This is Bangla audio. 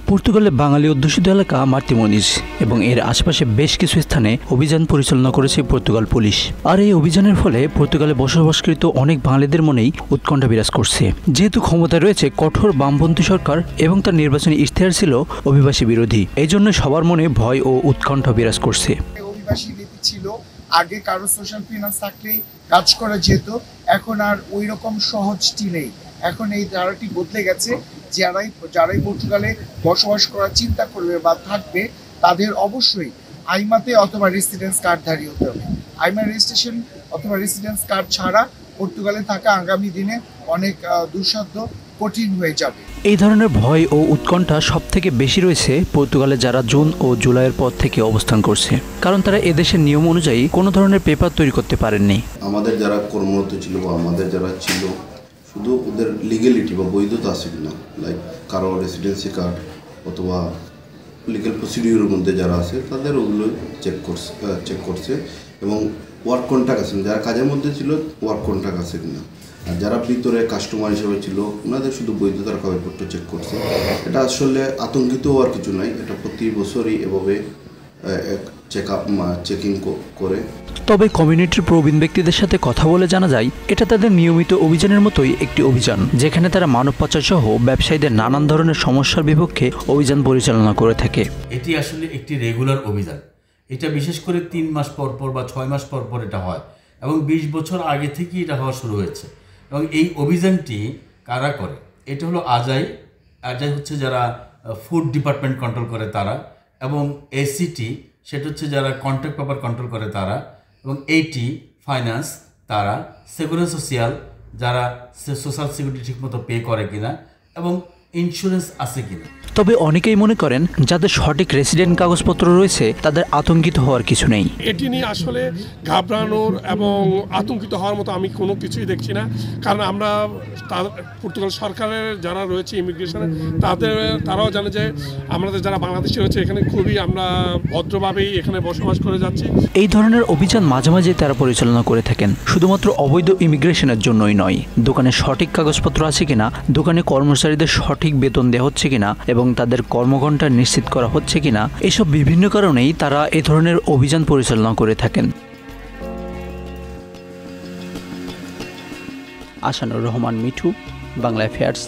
পর্তুগালে বাঙালি অধ্যুষিত এলাকা মার্তিমনিজ এবং এর আশেপাশে বেশ কিছু স্থানে অভিযান পরিচালনা করেছে পর্তুগাল পুলিশ। আর এই অভিযানের ফলে পর্তুগালে বসবাসকৃত অনেক বাঙালিদের মনেই উৎকণ্ঠা বিরাজ করছে। যেহেতু ক্ষমতায় রয়েছে কঠোর বামপন্থী সরকার এবং তার নির্বাচনী ইশতেহার ছিল অভিবাসী বিরোধী, এই জন্য সবার মনে ভয় ও উৎকণ্ঠা বিরাজ করছে। অভিবাসী নীতি ছিল, আগে কারো সোশ্যাল ফিনান্স থাকলেই কাজ করা যেত, এখন আর ওই রকম সহজটি নেই। এখন এই ধারাটি বদলে গেছে। যারাই পর্তুগালে বসবাস করার চিন্তা করবে বা থাকবে, তাদের অবশ্যই আইমাতে অথবা রেসিডেন্স কার্ডধারী হতে হবে। আইমা রেজিস্ট্রেশন অথবা রেসিডেন্স কার্ড ছাড়া পর্তুগালে থাকা আগামী দিনে অনেক দুঃসাধ্য, কঠিন হয়ে যাবে। এই ধরনের ভয় ও উৎকণ্ঠা সব থেকে বেশি রয়েছে পর্তুগালে যারা জুন ও জুলাইয়ের পর থেকে অবস্থান করছে, কারণ তারা এদেশের নিয়ম অনুযায়ী কোনো ধরনের পেপার তৈরি করতে পারেননি। আমাদের যারা কর্মরত ছিল বা আমাদের যারা ছিল, শুধু ওদের লিগ্যালিটি বা বৈধতা আছে কিনা, লাইক কারো রেসিডেন্সি কার্ড অথবা লিগ্যাল প্রসিডিউরের মধ্যে যারা আছে তাদের ওগুলো চেক করছে এবং ওয়ার্ক কন্ট্রাক্ট আছে, যারা কাজের মধ্যে ছিল ওয়ার্ক কন্ট্রাক্ট আছে কিনা, আর যারা ভিতরে কাস্টমার হিসেবে ছিল ওনাদের শুধু বৈধতার কাগজপত্র চেক করছে। এটা আসলে আতঙ্কিত হওয়ার কিছু নাই, এটা প্রতি বছরই এভাবে চেকিং করে। তবে কমিউনিটির প্রবীণ ব্যক্তিদের সাথে কথা বলে জানা যায় এটা তাদের নিয়মিত অভিযানের মতোই একটি অভিযান, যেখানে তারা মানব পাচার সহ ব্যবসায়ীদের নানান ধরনের সমস্যার বিপক্ষে অভিযান পরিচালনা করে থাকে। এটি আসলে একটি রেগুলার অভিযান। এটা বিশেষ করে 3 মাস পর পর বা 6 মাস পর পর এটা হয় এবং 20 বছর আগে থেকেই এটা হওয়া শুরু হয়েছে। এবং এই অভিযানটি কারা করে? এটা হলো আজাই হচ্ছে যারা ফুড ডিপার্টমেন্ট কন্ট্রোল করে তারা, এবং এসিটি সেটা হচ্ছে যারা কন্ট্রাক্ট পেপার কন্ট্রোল করে তারা, এবং এইটি ফাইন্যান্স তারা, সেকুরেন্স সোশিয়াল যারা সোশ্যাল সিকিউরিটি ঠিকমতো পে করে কিনা এবং ইন্স্যুরেন্স আছে কিনা। তবে অনেকেই মনে করেন যাদের সঠিক রেসিডেন্ট কাগজপত্র রয়েছে তাদের আতঙ্কিত হওয়ার কিছু নেই। এটি নিয়ে আসলে ঘাবড়ানোর এবং আতঙ্কিত হওয়ার মতো আমি কোনো কিছুই দেখছি না, কারণ আমরা পর্তুগাল সরকারের যারা রয়েছে ইমিগ্রেশনে তারাও জানে যে আমাদের যারা বাংলাদেশি রয়েছে এখানে খুবই আমরা ভদ্রভাবেই এখানে বসবাস করে যাচ্ছি। এই ধরনের অভিযান মাঝে মাঝে তারা পরিচালনা করে থাকেন, শুধুমাত্র অবৈধ ইমিগ্রেশনের জন্যই নয়, দোকানে সঠিক কাগজপত্র আছে কিনা, দোকানে কর্মচারীদের সঠিক বেতন দেওয়া হচ্ছে কিনা এবং তাদের কর্মঘণ্টা নিশ্চিত করা হচ্ছে কিনা, এসব বিভিন্ন কারণেই তারা এ ধরনের অভিযান পরিচালনা করে থাকেন। আসানুর রহমান মিঠু, বাংলা অ্যাফেয়ার্স।